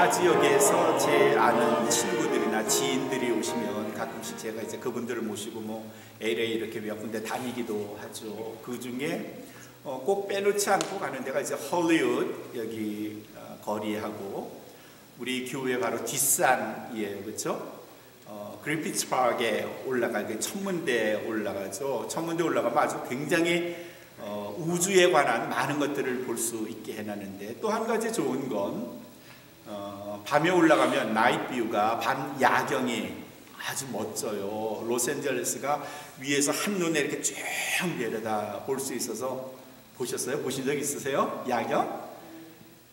로마 지역에서 제 아는 친구들이나 지인들이 오시면 가끔씩 제가 이제 그분들을 모시고 뭐 LA 이렇게 몇 군데 다니기도 하죠. 그 중에 꼭 빼놓지 않고 가는 데가 이제 헐리우드 여기 거리하고 우리 교회 바로 뒷산이에요, 그렇죠? 그리피츠 파크에 올라가게 천문대에 올라가죠. 천문대 올라가면 아주 굉장히 우주에 관한 많은 것들을 볼 수 있게 해놨는데, 또 한 가지 좋은 건 밤에 올라가면 나이트 뷰가 밤 야경이 아주 멋져요. 로스앤젤레스가 위에서 한눈에 이렇게 쭉 내려다 볼 수 있어서 보셨어요? 보신 적 있으세요? 야경?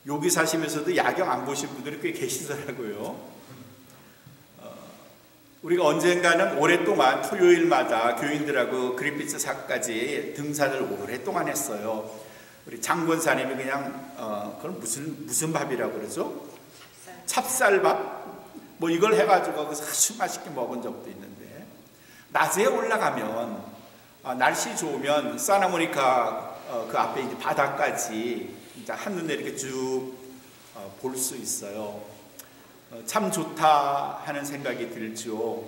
여기 사시면서도 야경 안 보신 분들이 꽤 계시더라고요. 우리가 언젠가는 오랫동안 토요일마다 교인들하고 그리피츠 사까지 등산을 오랫동안 했어요. 우리 장권사님이 그냥 그건 무슨 밥이라고 그러죠? 찹쌀밥? 뭐 이걸 해가지고 거기서 아주 맛있게 먹은 적도 있는데, 낮에 올라가면 날씨 좋으면 사나모니카 그 앞에 이제 바다까지 이제 한눈에 이렇게 쭉 볼 수 있어요. 참 좋다 하는 생각이 들죠.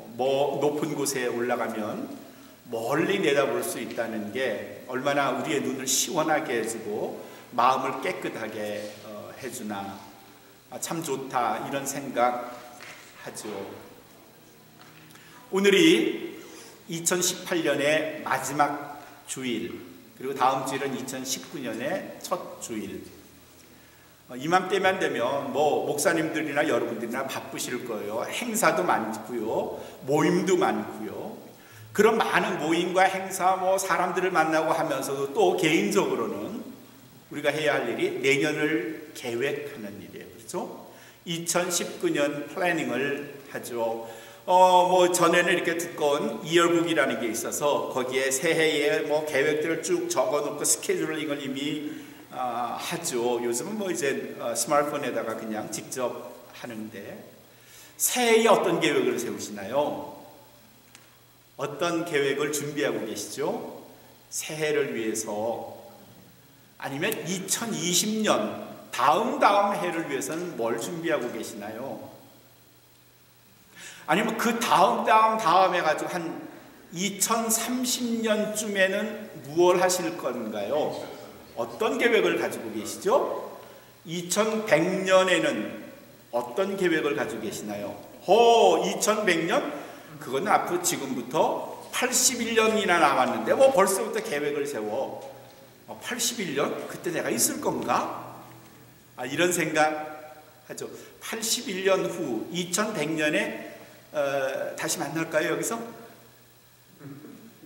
뭐 높은 곳에 올라가면 멀리 내다볼 수 있다는 게 얼마나 우리의 눈을 시원하게 해주고 마음을 깨끗하게 해주나, 참 좋다 이런 생각 하죠. 오늘이 2018년의 마지막 주일, 그리고 다음 주일은 2019년의 첫 주일. 이맘때만 되면 뭐 목사님들이나 여러분들이나 바쁘실 거예요. 행사도 많고요, 모임도 많고요. 그런 많은 모임과 행사, 뭐 사람들을 만나고 하면서도 또 개인적으로는 우리가 해야 할 일이 내년을 계획하는 일이에요. 그렇죠? 2019년 플래닝을 하죠. 뭐 전에는 이렇게 두꺼운 이어북이라는 게 있어서 거기에 새해에 뭐 계획들을 쭉 적어놓고 스케줄링을 이미 하죠. 요즘은 뭐 이제 스마트폰에다가 그냥 직접 하는데, 새해에 어떤 계획을 세우시나요? 어떤 계획을 준비하고 계시죠? 새해를 위해서, 아니면 2020년 다음 해를 위해서는 뭘 준비하고 계시나요? 아니면 그 다음 해가지고 한 2030년쯤에는 무엇을 하실 건가요? 어떤 계획을 가지고 계시죠? 2100년에는 어떤 계획을 가지고 계시나요? 2100년? 그건 앞으로 지금부터 81년이나 남았는데 뭐 벌써부터 계획을 세워. 81년? 그때 내가 있을 건가? 이런 생각 하죠. 81년 후 2100년에 다시 만날까요? 여기서?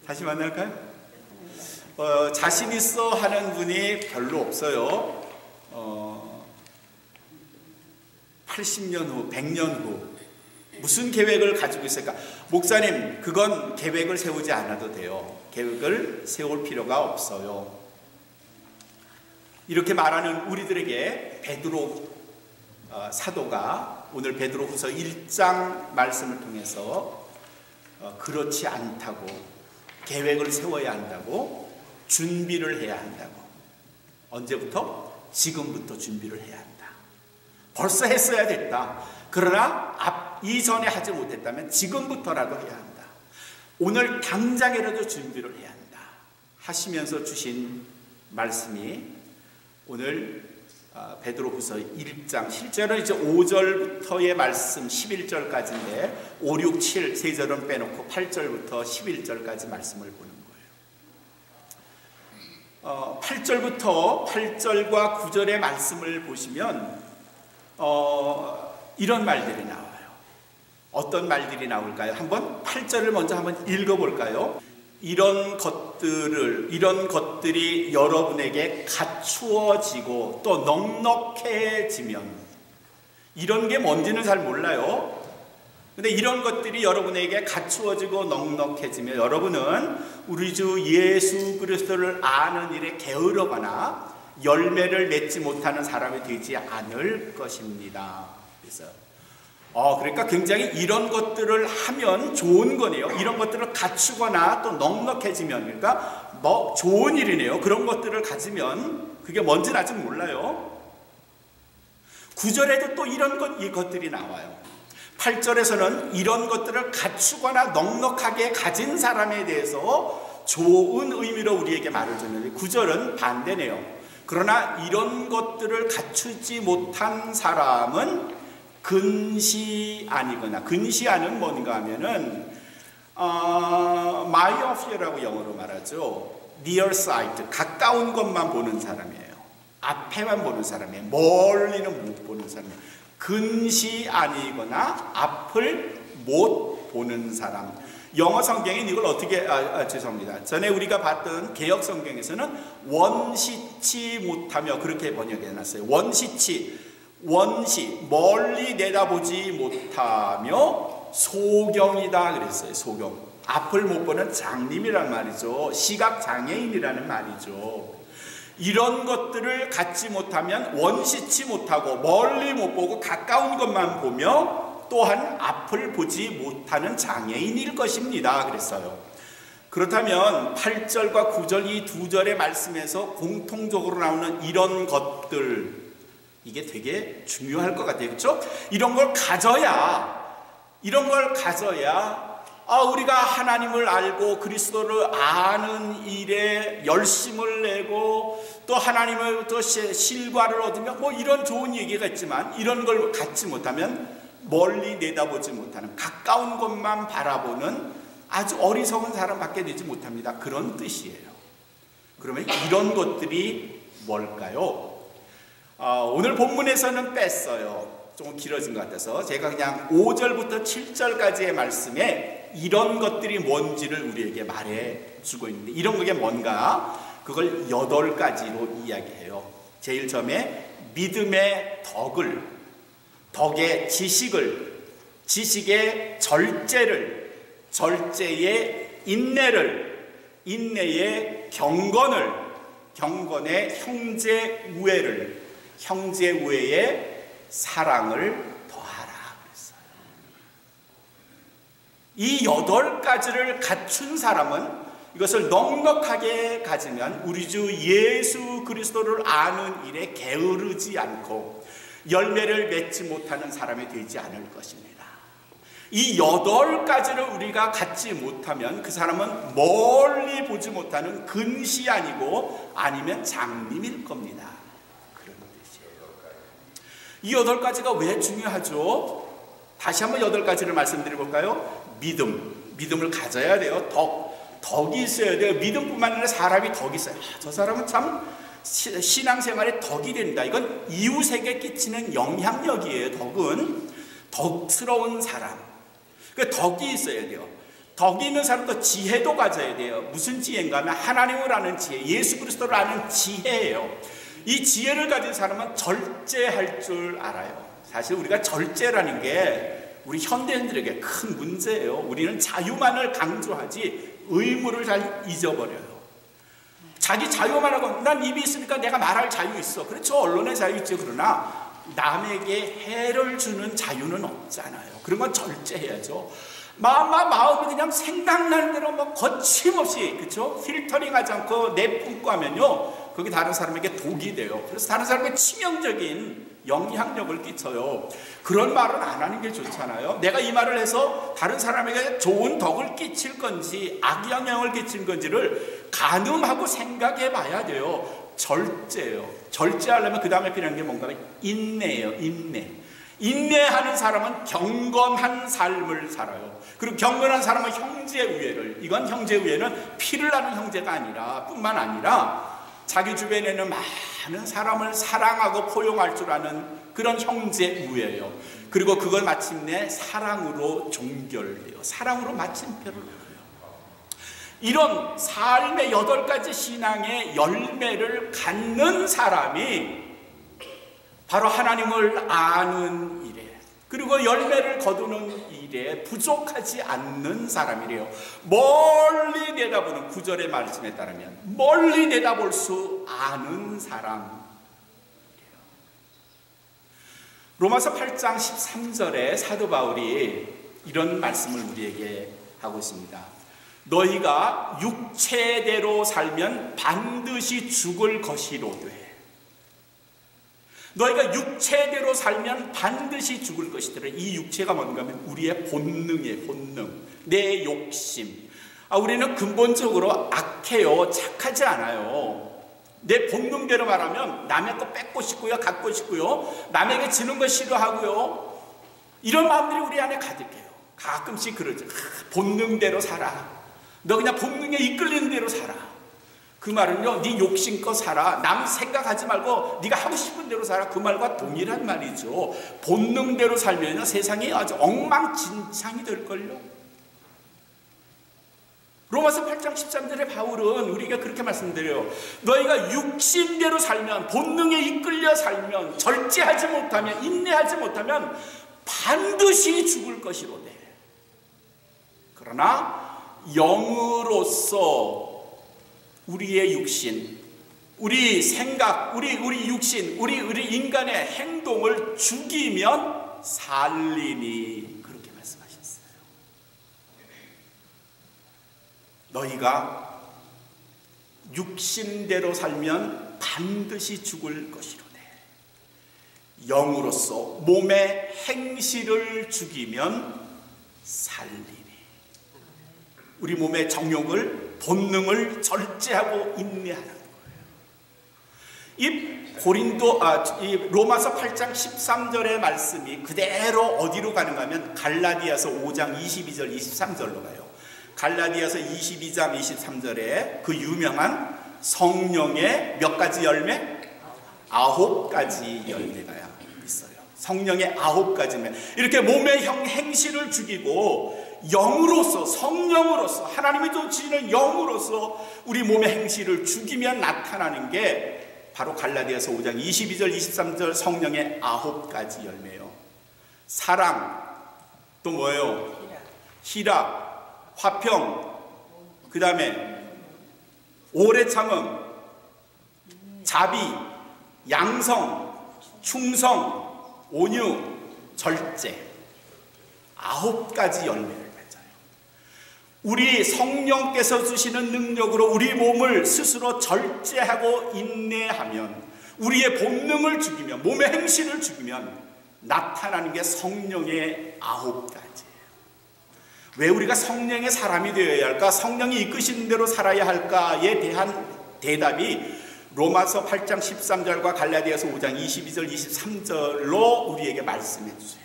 다시 만날까요? 자신 있어 하는 분이 별로 없어요. 80년 후, 100년 후 무슨 계획을 가지고 있을까? 목사님, 그건 계획을 세우지 않아도 돼요. 계획을 세울 필요가 없어요. 이렇게 말하는 우리들에게 베드로 사도가 오늘 베드로후서 1장 말씀을 통해서 그렇지 않다고, 계획을 세워야 한다고, 준비를 해야 한다고. 언제부터? 지금부터 준비를 해야 한다. 벌써 했어야 됐다. 그러나 이전에 하지 못했다면 지금부터라도 해야 한다. 오늘 당장이라도 준비를 해야 한다 하시면서 주신 말씀이 오늘 베드로후서 1장, 실제로 이제 5절부터의 말씀 11절까지인데 5, 6, 7 3절은 빼놓고 8절부터 11절까지 말씀을 보는 거예요. 8절부터 8절과 9절의 말씀을 보시면 이런 말들이 나와요. 어떤 말들이 나올까요? 한번 8절을 먼저 한번 읽어볼까요? 이런 것들이 여러분에게 갖추어지고 또 넉넉해지면, 이런 게 뭔지는 잘 몰라요. 근데 이런 것들이 여러분에게 갖추어지고 넉넉해지면 여러분은 우리 주 예수 그리스도를 아는 일에 게으르거나 열매를 맺지 못하는 사람이 되지 않을 것입니다. 그래서 그러니까 굉장히 이런 것들을 하면 좋은 거네요. 이런 것들을 갖추거나 또 넉넉해지면, 그러니까 뭐 좋은 일이네요. 그런 것들을 가지면, 그게 뭔지는 아직 몰라요. 9절에도 또 이런 이것들이 나와요. 8절에서는 이런 것들을 갖추거나 넉넉하게 가진 사람에 대해서 좋은 의미로 우리에게 말을 주는데 9절은 반대네요. 그러나 이런 것들을 갖추지 못한 사람은 근시안이거나, 근시안은 뭔가 하면은 myophia라고 영어로 말하죠. nearsight, 가까운 것만 보는 사람이에요. 앞에만 보는 사람이에요. 멀리는 못 보는 사람이에요. 근시안이거나 앞을 못 보는 사람. 영어 성경엔 이걸 어떻게 죄송합니다. 전에 우리가 봤던 개역 성경에서는 원시치 못하며 그렇게 번역해 놨어요. 원시 멀리 내다보지 못하며 소경이다 그랬어요. 소경. 앞을 못 보는 장님이란 말이죠. 시각 장애인이라는 말이죠. 이런 것들을 갖지 못하면 원시치 못하고 멀리 못 보고 가까운 것만 보며 또한 앞을 보지 못하는 장애인일 것입니다. 그랬어요. 그렇다면 8절과 9절 이 두 절의 말씀에서 공통적으로 나오는 이런 것들, 이게 되게 중요할 것 같아요. 그렇죠? 이런 걸 가져야 우리가 하나님을 알고 그리스도를 아는 일에 열심을 내고 또 하나님을 또 실과를 얻으며 뭐 이런 좋은 얘기가 있지만 이런 걸 갖지 못하면 멀리 내다보지 못하는, 가까운 것만 바라보는 아주 어리석은 사람밖에 되지 못합니다. 그런 뜻이에요. 그러면 이런 것들이 뭘까요? 오늘 본문에서는 뺐어요. 조금 길어진 것 같아서 제가 그냥 5절부터 7절까지의 말씀에 이런 것들이 뭔지를 우리에게 말해주고 있는데, 이런 게 뭔가 그걸 8가지로 이야기해요. 제일 처음에 믿음의 덕의 지식의 절제를, 절제의 인내의 경건의 형제우애를, 형제우애의 사랑을 더하라 그랬어요. 이 8가지를 갖춘 사람은 이것을 넉넉하게 가지면 우리 주 예수 그리스도를 아는 일에 게으르지 않고 열매를 맺지 못하는 사람이 되지 않을 것입니다. 이 8가지를 우리가 갖지 못하면 그 사람은 멀리 보지 못하는 근시안이고 아니면 장님일 겁니다. 그런 뜻이에요. 이 8가지가 왜 중요하죠? 다시 한번 8가지를 말씀드려 볼까요? 믿음을 가져야 돼요. 덕이 있어야 돼요. 믿음뿐만 아니라 사람이 덕이 있어요. 저 사람은 참 신앙생활에 덕이 된다. 이건 이웃에게 끼치는 영향력이에요. 덕은 덕스러운 사람. 그 덕이 있어야 돼요. 덕이 있는 사람도 지혜도 가져야 돼요. 무슨 지혜인가 하면 하나님을 아는 지혜, 예수 그리스도를 아는 지혜예요. 이 지혜를 가진 사람은 절제할 줄 알아요. 사실 우리가 절제라는 게 우리 현대인들에게 큰 문제예요. 우리는 자유만을 강조하지 의무를 잘 잊어버려요. 자기 자유만 하고 난 입이 있으니까 내가 말할 자유 있어. 그렇죠. 언론의 자유 있죠. 그러나 남에게 해를 주는 자유는 없잖아요. 그런 건 절제해야죠. 마음이 그냥 생각나는 대로 뭐 거침없이, 그렇죠? 필터링하지 않고 내뿜고 하면요, 그게 다른 사람에게 독이 돼요. 그래서 다른 사람에게 치명적인 영향력을 끼쳐요. 그런 말은 안 하는 게 좋잖아요. 내가 이 말을 해서 다른 사람에게 좋은 덕을 끼칠 건지 악영향을 끼친 건지를 가늠하고 생각해 봐야 돼요. 절제예요. 절제하려면 그 다음에 필요한 게 뭔가 인내예요. 인내하는 사람은 경건한 삶을 살아요. 그리고 경건한 사람은 형제우애를, 이건 형제우애는 피를 나는 형제가 아니라 뿐만 아니라 자기 주변에는 많은 사람을 사랑하고 포용할 줄 아는 그런 형제우애예요. 그리고 그걸 마침내 사랑으로 종결돼요. 사랑으로 마침표를 걸어요. 이런 삶의 8가지 신앙의 열매를 갖는 사람이 바로 하나님을 아는 일에, 그리고 열매를 거두는 일에 부족하지 않는 사람이래요. 멀리 내다보는, 9절의 말씀에 따르면 멀리 내다볼 수 아는 사람. 로마서 8장 13절에 사도 바울이 이런 말씀을 우리에게 하고 있습니다. 너희가 육체대로 살면 반드시 죽을 것이로되 너희가 육체대로 살면 반드시 죽을 것이더라. 이 육체가 뭔가 하면 우리의 본능이에요. 본능, 내 욕심. 우리는 근본적으로 악해요. 착하지 않아요. 내 본능대로 말하면 남의 거 뺏고 싶고요, 갖고 싶고요, 남에게 지는 거 싫어하고요, 이런 마음들이 우리 안에 가득해요. 가끔씩 그러죠. 본능대로 살아. 너 그냥 본능에 이끌리는 대로 살아. 그 말은요, 네 욕심껏 살아. 남 생각하지 말고 네가 하고 싶은 대로 살아. 그 말과 동일한 말이죠. 본능대로 살면요, 세상이 아주 엉망진창이 될걸요. 로마서 8장 13절에 바울은 우리가 그렇게 말씀드려요. 너희가 육신대로 살면, 본능에 이끌려 살면, 절제하지 못하면, 인내하지 못하면 반드시 죽을 것이로되, 그러나 영으로서 우리의 육신, 우리 생각, 우리 육신, 우리 인간의 행동을 죽이면 살리니, 그렇게 말씀하셨어요. 너희가 육신대로 살면 반드시 죽을 것이로되 영으로서 몸의 행실을 죽이면 살리니. 우리 몸의 정욕을, 본능을 절제하고 인내하는 거예요. 이 로마서 8장 13절의 말씀이 그대로 어디로 가는가 하면 갈라디아서 5장 22절 23절로 가요. 갈라디아서 22장 23절에 그 유명한 성령의 몇 가지 열매? 9가지 열매가 있어요. 성령의 9가지 열매. 이렇게 몸의 행실을 죽이고 영으로서, 성령으로서, 하나님이 주시는 영으로서 우리 몸의 행실을 죽이면 나타나는 게 바로 갈라디아서 5장 22절 23절 성령의 9가지 열매예요. 사랑, 또 뭐예요? 희락, 화평, 그 다음에 오래 참음, 자비, 양성, 충성, 온유, 절제. 9가지 열매를 맺어요. 우리 성령께서 주시는 능력으로 우리 몸을 스스로 절제하고 인내하면, 우리의 본능을 죽이면, 몸의 행실을 죽이면 나타나는 게 성령의 9가지예요. 왜 우리가 성령의 사람이 되어야 할까? 성령이 이끄시는 대로 살아야 할까에 대한 대답이 로마서 8장 13절과 갈라디아서 5장 22절 23절로 우리에게 말씀해 주세요.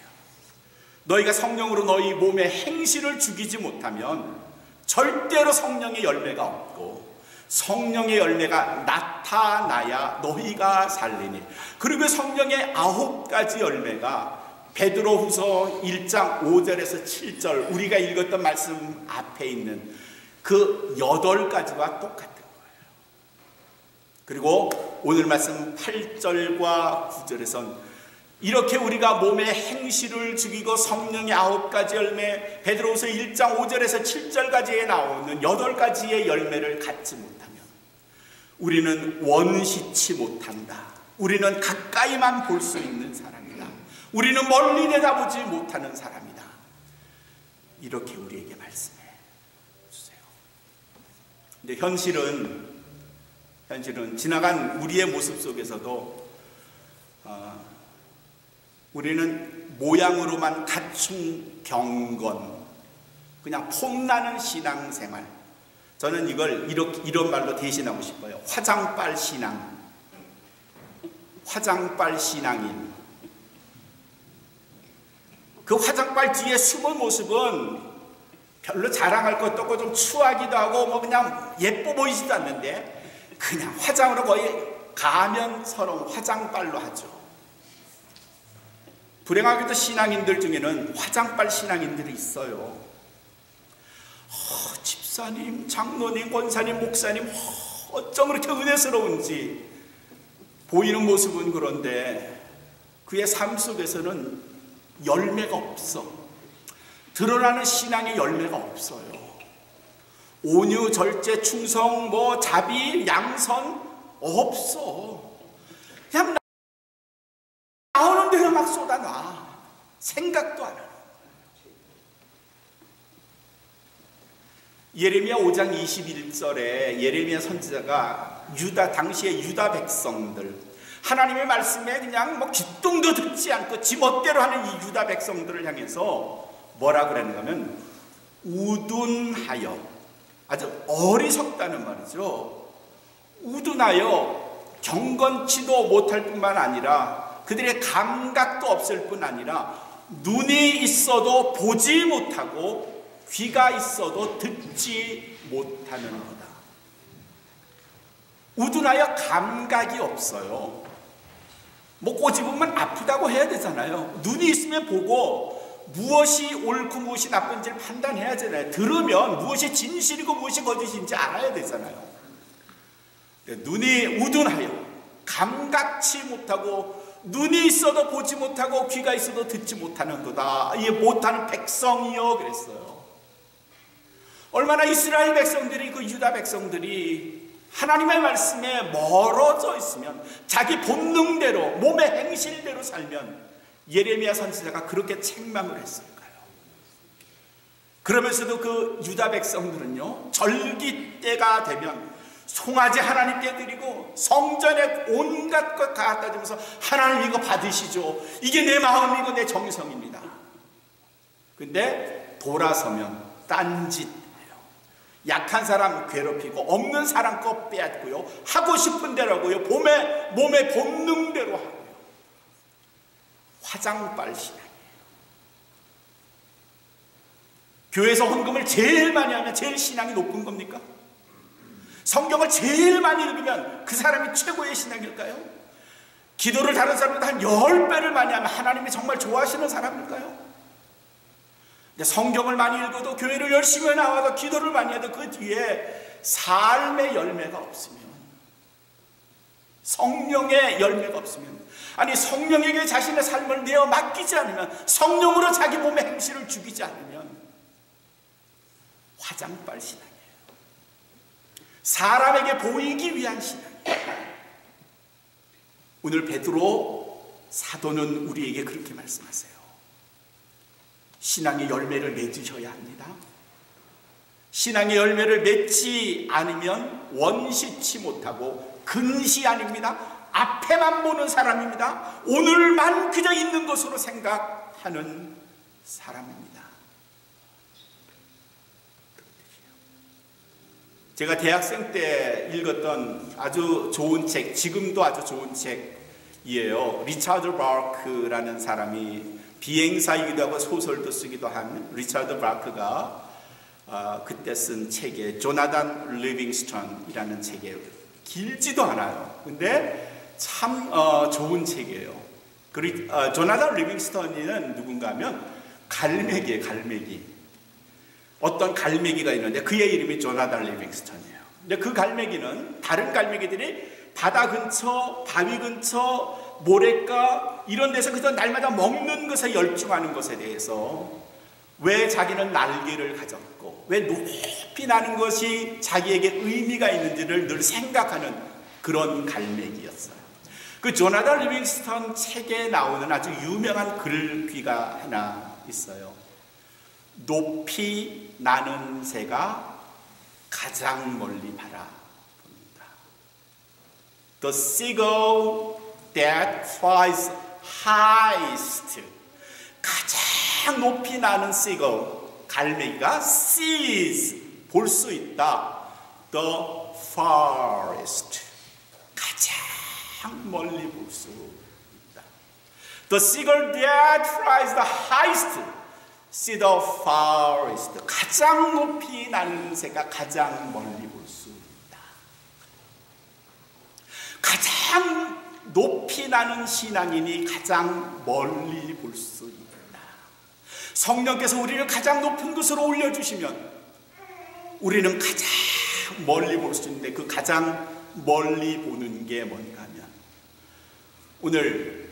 너희가 성령으로 너희 몸의 행실을 죽이지 못하면 절대로 성령의 열매가 없고, 성령의 열매가 나타나야 너희가 살리니. 그리고 성령의 9가지 열매가 베드로후서 1장 5절에서 7절, 우리가 읽었던 말씀 앞에 있는 그 8가지와 똑같은 거예요. 그리고 오늘 말씀 8절과 9절에선 이렇게 우리가 몸의 행실을 죽이고 성령의 9가지 열매, 베드로후서 1장 5절에서 7절까지에 나오는 8가지의 열매를 갖지 못하면 우리는 원시치 못한다. 우리는 가까이만 볼 수 있는 사람이다. 우리는 멀리 내다보지 못하는 사람이다. 이렇게 우리에게 말씀해 주세요. 근데 현실은 지나간 우리의 모습 속에서도 우리는 모양으로만 갖춘 경건, 그냥 폼나는 신앙생활. 저는 이걸 이런 말로 대신하고 싶어요. 화장빨 신앙. 화장빨 신앙인. 그 화장빨 뒤에 숨은 모습은 별로 자랑할 것도 없고 좀 추하기도 하고 뭐 그냥 예뻐 보이지도 않는데, 그냥 화장으로 거의 가면처럼 화장빨로 하죠. 불행하게도 신앙인들 중에는 화장빨 신앙인들이 있어요. 집사님, 장로님, 권사님, 목사님, 어쩜 그렇게 은혜스러운지. 보이는 모습은 그런데 그의 삶 속에서는 열매가 없어. 드러나는 신앙의 열매가 없어요. 온유, 절제, 충성, 자비, 양선 없어. 그냥 나오는 대로 막 쏟아놔. 생각도 안 하고. 예레미야 5장 21절에 예레미야 선지자가 당시의 유다 백성들, 하나님의 말씀에 그냥 뭐 귀뚱도 듣지 않고 지멋대로 하는 이 유다 백성들을 향해서 뭐라 그랬는가 하면 우둔하여, 아주 어리석다는 말이죠. 우둔하여 경건치도 못할 뿐만 아니라 그들의 감각도 없을 뿐 아니라 눈이 있어도 보지 못하고 귀가 있어도 듣지 못하는 거다. 우둔하여 감각이 없어요. 뭐 꼬집으면 아프다고 해야 되잖아요. 눈이 있으면 보고 무엇이 옳고 무엇이 나쁜지를 판단해야 되잖아요. 들으면 무엇이 진실이고 무엇이 거짓인지 알아야 되잖아요. 눈이 우둔하여 감각치 못하고 눈이 있어도 보지 못하고 귀가 있어도 듣지 못하는 거다. 이 못하는 백성이요 그랬어요. 얼마나 이스라엘 백성들이, 그 유다 백성들이 하나님의 말씀에 멀어져 있으면, 자기 본능대로 몸의 행실대로 살면 예레미야 선지자가 그렇게 책망을 했을까요? 그러면서도 그 유다 백성들은요, 절기 때가 되면 송아지 하나님께 드리고 성전에 온갖 것 갖다 주면서 하나님 이거 받으시죠. 이게 내 마음이고 내 정성입니다. 근데 돌아서면 딴짓해요. 약한 사람 괴롭히고 없는 사람 거 빼앗고요. 하고 싶은 대로 하고요. 몸의 본능대로 하고요. 화장빨 신앙이에요. 교회에서 헌금을 제일 많이 하면 제일 신앙이 높은 겁니까? 성경을 제일 많이 읽으면 그 사람이 최고의 신앙일까요? 기도를 다른 사람보다 한 10배를 많이 하면 하나님이 정말 좋아하시는 사람일까요? 근데 성경을 많이 읽어도, 교회를 열심히 나와도, 기도를 많이 해도 그 뒤에 삶의 열매가 없으면, 성령의 열매가 없으면, 아니 성령에게 자신의 삶을 내어 맡기지 않으면, 성령으로 자기 몸의 행실을 죽이지 않으면 화장빨 신앙이에요. 사람에게 보이기 위한 신앙이에요. 오늘 베드로 사도는 우리에게 그렇게 말씀하세요. 신앙의 열매를 맺으셔야 합니다. 신앙의 열매를 맺지 않으면 원시치 못하고 근시 아닙니다. 앞에만 보는 사람입니다. 오늘만 그저 있는 것으로 생각하는 사람입니다. 제가 대학생 때 읽었던 아주 좋은 책, 지금도 아주 좋은 책이에요. 리차드 바크라는 사람이, 비행사이기도 하고 소설도 쓰기도 한 리차드 바크가 그때 쓴 책에 조나단 리빙스턴이라는 책이에요. 길지도 않아요. 근데 참 좋은 책이에요. 조나단 리빙스턴은 누군가 하면 갈매기예요. 갈매기. 어떤 갈매기가 있는데 그의 이름이 조나단 리빙스턴이에요. 근데 그 갈매기는 다른 갈매기들이 바다 근처, 바위 근처, 모래가 이런 데서 그저 날마다 먹는 것에 열중하는 것에 대해서, 왜 자기는 날개를 가졌고 왜 높이 나는 것이 자기에게 의미가 있는지를 늘 생각하는 그런 갈매기였어요. 그 조나단 리빙스턴 책에 나오는 아주 유명한 글귀가 하나 있어요. 높이 나는 새가 가장 멀리 바라본다. The seagull that flies highest. 가장 높이 나는 seagull, 갈매기가 sees, 볼 수 있다. The farthest. 가장 멀리 볼 수 있다. The seagull that flies the highest. See the farthest. 가장 높이 나는 새가 가장 멀리 볼 수 있다. 가장 높이 나는 신앙인이 가장 멀리 볼 수 있다. 성령께서 우리를 가장 높은 곳으로 올려주시면 우리는 가장 멀리 볼 수 있는데, 그 가장 멀리 보는 게 뭔가 하면, 오늘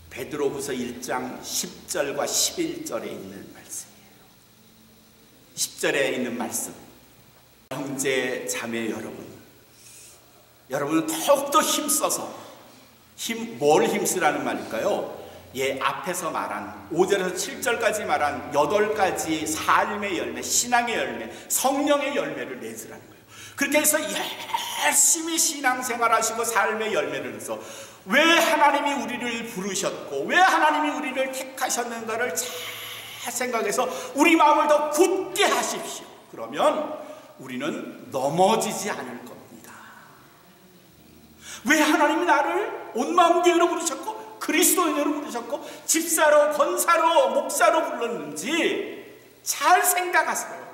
베드로후서 1장 10절과 11절에 있는 말씀이에요. 10절에 있는 말씀. 형제 자매 여러분은 더욱더 힘써서, 뭘 힘쓰라는 말일까요? 앞에서 말한 5절에서 7절까지 말한 8가지 삶의 열매, 신앙의 열매, 성령의 열매를 맺으라는 거예요. 그렇게 해서 열심히 신앙생활 하시고 삶의 열매를 내서 왜 하나님이 우리를 부르셨고 왜 하나님이 우리를 택하셨는가를 잘 생각해서 우리 마음을 더 굳게 하십시오. 그러면 우리는 넘어지지 않을 겁니다. 왜 하나님이 나를 온 마음 교회로 부르셨고 그리스도인으로 부르셨고 집사로 권사로 목사로 불렀는지 잘 생각하세요.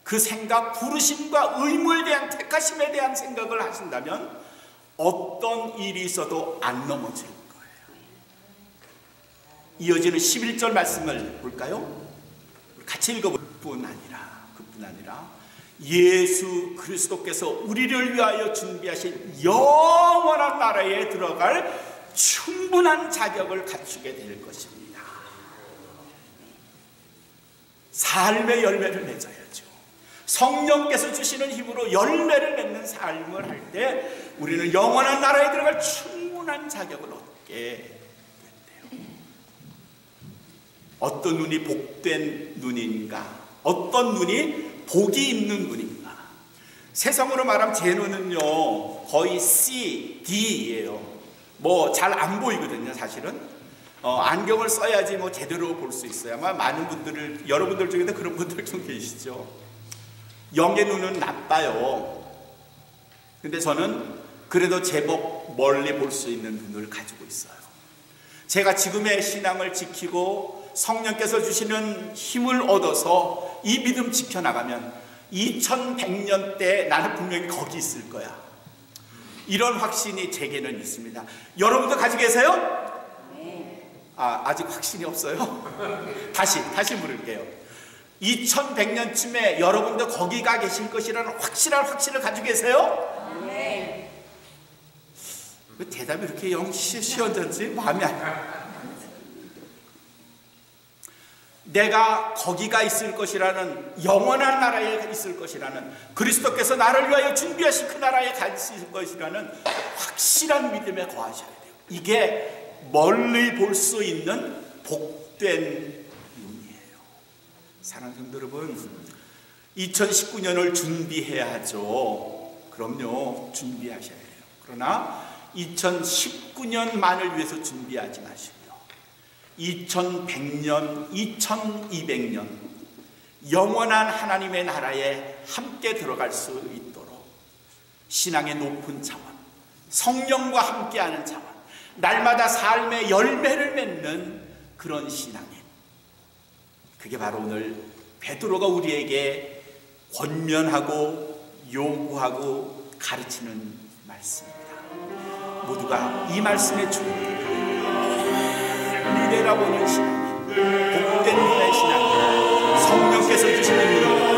그 생각, 부르심과 의무에 대한 택하심에 대한 생각을 하신다면 어떤 일이 있어도 안 넘어질 거예요. 이어지는 11절 말씀을 볼까요? 같이 읽어볼 뿐 아니라 예수 그리스도께서 우리를 위하여 준비하신 영원한 나라에 들어갈 충분한 자격을 갖추게 될 것입니다. 삶의 열매를 맺어야죠. 성령께서 주시는 힘으로 열매를 맺는 삶을 할 때 우리는 영원한 나라에 들어갈 충분한 자격을 얻게 된대요. 어떤 눈이 복된 눈인가? 어떤 눈이 복이 있는 눈인가? 세상으로 말하면 제 눈은요 거의 C, D예요. 뭐 잘 안 보이거든요. 사실은 안경을 써야지 뭐 제대로 볼 수 있어요. 아마 많은 분들을 여러분들 중에도 그런 분들 좀 계시죠. 영의 눈은 나빠요. 근데 저는 그래도 제법 멀리 볼 수 있는 눈을 가지고 있어요. 제가 지금의 신앙을 지키고 성령께서 주시는 힘을 얻어서 이 믿음 지켜나가면 2100년 때 나는 분명히 거기 있을 거야. 이런 확신이 제게는 있습니다. 여러분도 가지고 계세요? 아직 확신이 없어요? 다시 물을게요. 2100년쯤에 여러분도 거기 가 계실 것이라는 확실한 확신을 가지고 계세요? 네. 그 대답이 이렇게 영 시원한지 마음이 안 들어요. 내가 거기가 있을 것이라는 영원한 나라에 있을 것이라는 그리스도께서 나를 위하여 준비하신 그 나라에 가 있을 것이라는 확실한 믿음에 거하셔야 돼요. 이게 멀리 볼 수 있는 복된 사랑하는 성도 여러분, 2019년을 준비해야 하죠. 그럼요, 준비하셔야 해요. 그러나 2019년만을 위해서 준비하지 마시고요. 2100년, 2200년 영원한 하나님의 나라에 함께 들어갈 수 있도록 신앙의 높은 차원, 성령과 함께하는 차원, 날마다 삶의 열매를 맺는 그런 신앙이 그게 바로 오늘 베드로가 우리에게 권면하고 요구하고 가르치는 말씀입니다. 모두가 이 말씀에 주목하고 미래라 보는 신앙, 복된 눈의 신앙, 성령께서 주시는 눈으로